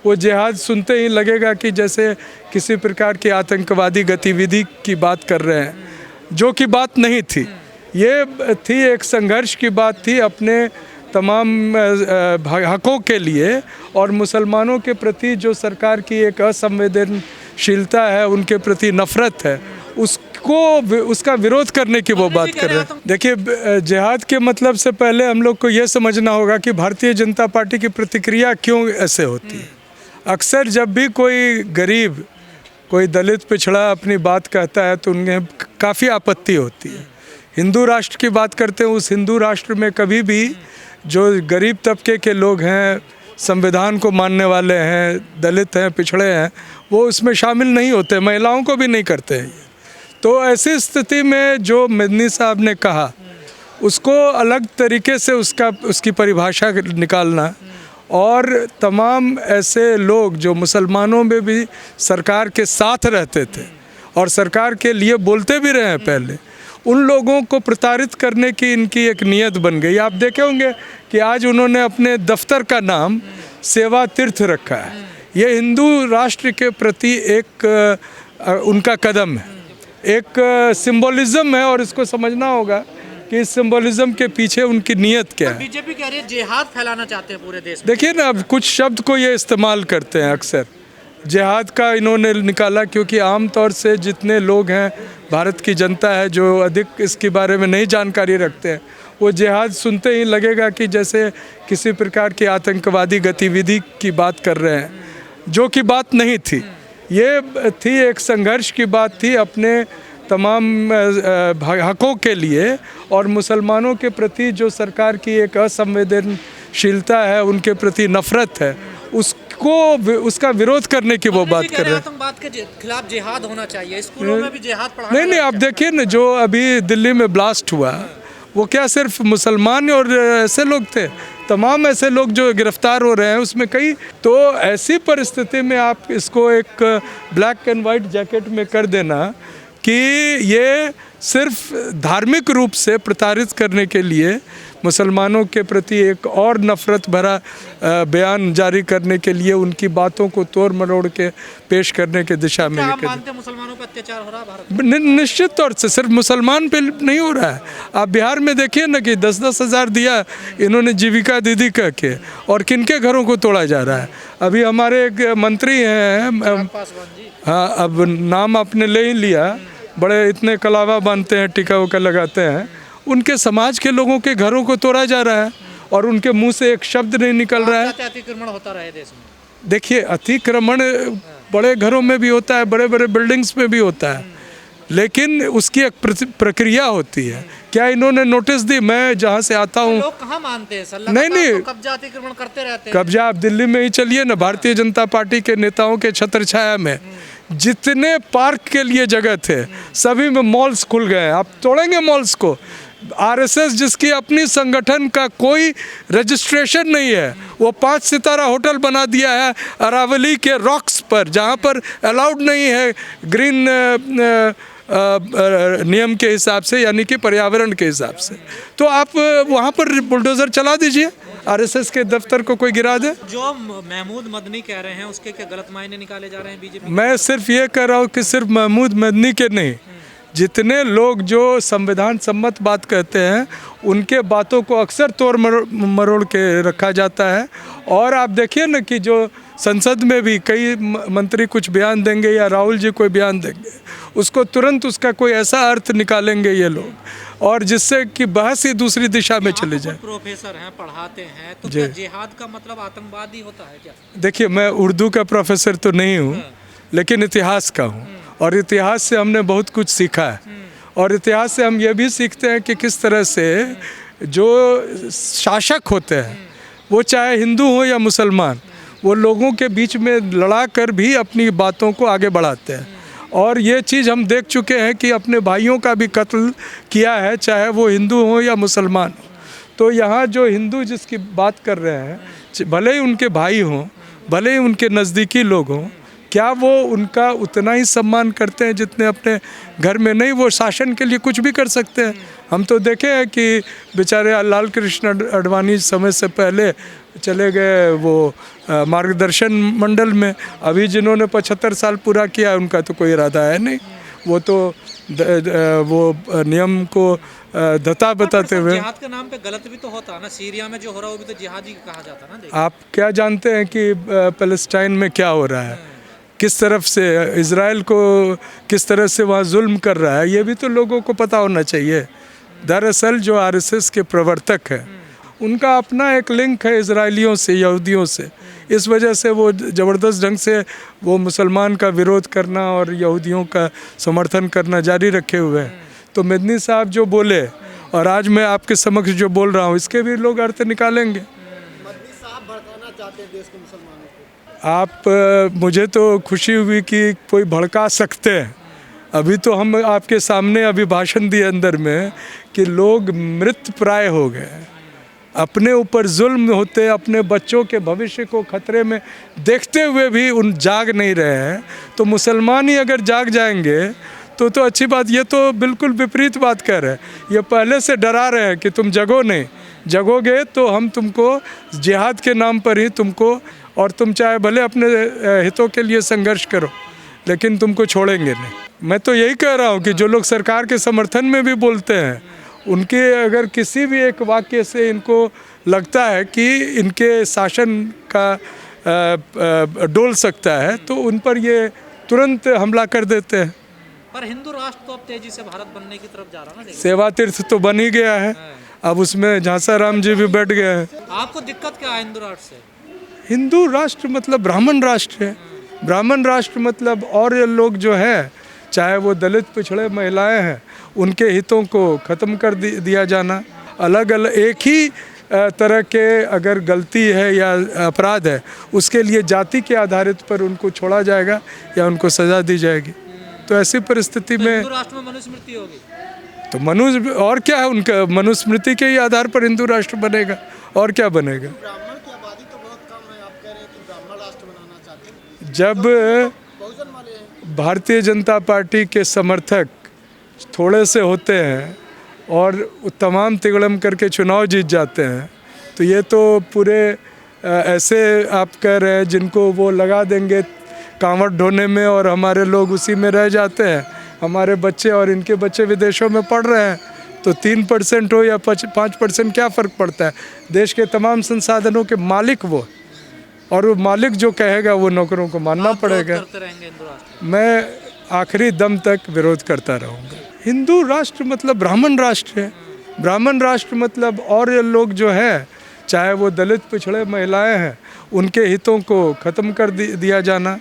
वो जिहाद सुनते ही लगेगा कि जैसे किसी प्रकार की आतंकवादी गतिविधि की बात कर रहे हैं, जो कि बात नहीं थी। ये थी एक संघर्ष की बात थी अपने तमाम हकों के लिए, और मुसलमानों के प्रति जो सरकार की एक असंवेदनशीलता है, उनके प्रति नफ़रत है, उसका विरोध करने की वो बात कर रहे हैं। देखिए, जिहाद के मतलब से पहले हम लोग को ये समझना होगा कि भारतीय जनता पार्टी की प्रतिक्रिया क्यों ऐसे होती है। अक्सर जब भी कोई गरीब, कोई दलित पिछड़ा अपनी बात कहता है तो उन्हें काफ़ी आपत्ति होती है। हिंदू राष्ट्र की बात करते हैं, उस हिंदू राष्ट्र में कभी भी जो गरीब तबके के लोग हैं, संविधान को मानने वाले हैं, दलित हैं, पिछड़े हैं, वो उसमें शामिल नहीं होते, महिलाओं को भी नहीं करते हैं। तो ऐसी स्थिति में जो मदनी साहब ने कहा, उसको अलग तरीके से उसकी परिभाषा निकालना, और तमाम ऐसे लोग जो मुसलमानों में भी सरकार के साथ रहते थे और सरकार के लिए बोलते भी रहे हैं पहले, उन लोगों को प्रताड़ित करने की इनकी एक नियत बन गई। आप देखे होंगे कि आज उन्होंने अपने दफ्तर का नाम सेवा तीर्थ रखा है। ये हिंदू राष्ट्र के प्रति एक उनका कदम है, एक सिंबोलिज्म है, और इसको समझना होगा कि इस सिंबोलिज्म के पीछे उनकी नियत क्या है। बीजेपी कह रही है जिहाद फैलाना चाहते हैं पूरे देश में। देखिए ना, अब कुछ शब्द को ये इस्तेमाल करते हैं अक्सर, जिहाद का इन्होंने निकाला क्योंकि आम तौर से जितने लोग हैं, भारत की जनता है जो अधिक इसके बारे में नहीं जानकारी रखते हैं, वो जिहाद सुनते ही लगेगा कि जैसे किसी प्रकार की आतंकवादी गतिविधि की बात कर रहे हैं, जो कि बात नहीं थी। ये थी एक संघर्ष की बात थी अपने तमाम हकों के लिए, और मुसलमानों के प्रति जो सरकार की एक असंवेदनशीलता है, उनके प्रति नफ़रत है, उसका विरोध करने की वो बात कर रहे हैं। आतंकवाद के खिलाफ जिहाद होना चाहिए, स्कूलों में भी जिहाद पढ़ाना नहीं, आप देखिए ना, जो अभी दिल्ली में ब्लास्ट हुआ, वो क्या सिर्फ मुसलमान और ऐसे लोग थे? तमाम ऐसे लोग जो गिरफ्तार हो रहे हैं उसमें कई। तो ऐसी परिस्थिति में आप इसको एक ब्लैक एंड वाइट जैकेट में कर देना कि ये सिर्फ धार्मिक रूप से प्रताड़ित करने के लिए, मुसलमानों के प्रति एक और नफ़रत भरा बयान जारी करने के लिए, उनकी बातों को तोड़ मरोड़ के पेश करने के दिशा में। आप मानते हैं मुसलमानों पर अत्याचार हो रहा है भारत में? निश्चित तौर से सिर्फ मुसलमान पे नहीं हो रहा है। आप बिहार में देखिए ना कि 10-10 हज़ार दिया इन्होंने जीविका दीदी कह के, और किनके घरों को तोड़ा जा रहा है। अभी हमारे एक मंत्री हैं, हाँ, अब नाम आपने ले ही लिया, बड़े इतने कलावा बांधते हैं, टीका उका लगाते हैं, उनके समाज के लोगों के घरों को तोड़ा जा रहा है और उनके मुंह से एक शब्द नहीं निकल रहा है। अतिक्रमण होता रहा है देश में। देखिए, अतिक्रमण बड़े घरों में भी होता है, बड़े बड़े बिल्डिंग्स में भी होता है, लेकिन उसकी एक प्रक्रिया होती है। क्या इन्होंने नोटिस दी? मैं जहाँ से आता हूँ, लोग कहाँ मानते हैं सर? नहीं, तो कब्जा अतिक्रमण करते रहते हैं। कब्जा आप दिल्ली में ही चलिए ना, भारतीय जनता पार्टी के नेताओं के छत्र छाया में जितने पार्क के लिए जगह थे, सभी में मॉल्स खुल गए हैं। आप तोड़ेंगे मॉल्स को? आरएसएस जिसकी अपनी संगठन का कोई रजिस्ट्रेशन नहीं है, वो 5 सितारा होटल बना दिया है अरावली के रॉक्स पर, जहाँ पर अलाउड नहीं है ग्रीन नियम के हिसाब से, यानी कि पर्यावरण के हिसाब से। तो आप वहाँ पर बुलडोज़र चला दीजिए, आरएसएस के दफ्तर को कोई गिरा दे। जो महमूद मदनी कह रहे हैं उसके क्या गलत मायने निकाले जा रहे हैं बीजेपी? मैं सिर्फ ये कह रहा हूँ कि सिर्फ महमूद मदनी के नहीं, जितने लोग जो संविधान सम्मत बात कहते हैं, उनके बातों को अक्सर तोड़ मरोड़ के रखा जाता है। और आप देखिए ना कि जो संसद में भी कई मंत्री कुछ बयान देंगे या राहुल जी कोई बयान देंगे, उसको तुरंत उसका कोई ऐसा अर्थ निकालेंगे ये लोग, और जिससे कि बहस ही दूसरी दिशा में चले जाए। प्रोफेसर हैं, पढ़ाते हैं, तो क्या जिहाद का मतलब आतंकवादी होता है क्या? देखिए, मैं उर्दू का प्रोफेसर तो नहीं हूँ, लेकिन इतिहास का हूँ, और इतिहास से हमने बहुत कुछ सीखा है। और इतिहास से हम ये भी सीखते हैं कि किस तरह से जो शासक होते हैं, वो चाहे हिंदू हो या मुसलमान, वो लोगों के बीच में लड़ा कर भी अपनी बातों को आगे बढ़ाते हैं। और ये चीज़ हम देख चुके हैं कि अपने भाइयों का भी कत्ल किया है, चाहे वो हिंदू हो या मुसलमान हो। तो यहाँ जो हिंदू जिसकी बात कर रहे हैं, भले ही उनके भाई हों, भले ही उनके नज़दीकी लोग हों, क्या वो उनका उतना ही सम्मान करते हैं जितने अपने घर में? नहीं, वो शासन के लिए कुछ भी कर सकते हैं। हम तो देखे हैं कि बेचारे लाल कृष्ण आडवाणी समय से पहले चले गए वो मार्गदर्शन मंडल में। अभी जिन्होंने 75 साल पूरा किया है उनका तो कोई इरादा है नहीं, वो तो वो नियम को धता बताते हुए। जिहाद के नाम पे गलत भी तो होता ना, सीरिया में जो हो रहा है वो भी तो जिहादी कहा जाता ना। आप क्या जानते हैं कि पैलेस्टाइन में क्या हो रहा है, किस तरफ से इज़राइल को किस तरह से वहाँ जुल्म कर रहा है, ये भी तो लोगों को पता होना चाहिए। दरअसल जो आरएसएस के प्रवर्तक हैं उनका अपना एक लिंक है इजरायलियों से, यहूदियों से। इस वजह से वो ज़बरदस्त ढंग से वो मुसलमान का विरोध करना और यहूदियों का समर्थन करना जारी रखे हुए हैं। तो मदनी साहब जो बोले और आज मैं आपके समक्ष जो बोल रहा हूँ, इसके भी लोग अर्थ निकालेंगे। मदनी साहब भड़काना चाहते हैं देश के मुसलमानों को। आप मुझे तो खुशी हुई कि कोई भड़का सकते हैं। अभी तो हम आपके सामने अभी भाषण दिए अंदर में कि लोग मृत प्राय हो गए, अपने ऊपर जुल्म होते, अपने बच्चों के भविष्य को खतरे में देखते हुए भी उन जाग नहीं रहे हैं। तो मुसलमान ही अगर जाग जाएंगे तो अच्छी बात। ये तो बिल्कुल विपरीत बात कर रहे हैं, ये पहले से डरा रहे हैं कि तुम जगो नहीं, जगोगे तो हम तुमको जिहाद के नाम पर ही तुमको, और तुम चाहे भले अपने हितों के लिए संघर्ष करो लेकिन तुमको छोड़ेंगे नहीं। मैं तो यही कह रहा हूँ कि जो लोग सरकार के समर्थन में भी बोलते हैं, उनके अगर किसी भी एक वाक्य से इनको लगता है कि इनके शासन का डोल सकता है तो उन पर ये तुरंत हमला कर देते हैं। पर हिंदू राष्ट्र तो अब तेजी से भारत बनने की तरफ जा रहा है ना। सेवा तीर्थ तो बन ही गया है, अब उसमें झांसा राम जी भी बैठ गए हैं। आपको दिक्कत क्या है हिंदू राष्ट्र से? हिंदू राष्ट्र मतलब ब्राह्मण राष्ट्र है। ब्राह्मण राष्ट्र मतलब और ये लोग जो है, चाहे वो दलित पिछड़े महिलाएं हैं, उनके हितों को ख़त्म कर दिया जाना। अलग अलग एक ही तरह के अगर गलती है या अपराध है उसके लिए जाति के आधारित पर उनको छोड़ा जाएगा या उनको सज़ा दी जाएगी। तो ऐसी परिस्थिति में हिंदू राष्ट्र में मनुस्मृति होगी तो मनुष्य और क्या है, उनका मनुस्मृति के ही आधार पर हिंदू राष्ट्र बनेगा और क्या बनेगा। ब्राह्मण की आबादी तो बहुत कम है, आप कह रहे हैं कि ब्राह्मण राष्ट्र बनाना चाहते हैं। जब बहुजन वाले हैं। भारतीय जनता पार्टी के समर्थक थोड़े से होते हैं और तमाम तिगड़म करके चुनाव जीत जाते हैं तो ये तो पूरे ऐसे आप कह रहे हैं जिनको वो लगा देंगे कांवड़ ढोने में और हमारे लोग उसी में रह जाते हैं। हमारे बच्चे और इनके बच्चे विदेशों में पढ़ रहे हैं तो 3% हो या 5% क्या फ़र्क पड़ता है। देश के तमाम संसाधनों के मालिक वो, और वो मालिक जो कहेगा वो नौकरों को मानना पड़ेगा। करते रहेंगे हिंदू राष्ट्र? मैं आखिरी दम तक विरोध करता रहूँगा। हिंदू राष्ट्र मतलब ब्राह्मण राष्ट्र है। ब्राह्मण राष्ट्र मतलब और ये लोग जो है, चाहे वो दलित पिछड़े महिलाएं हैं, उनके हितों को ख़त्म कर दिया जाना।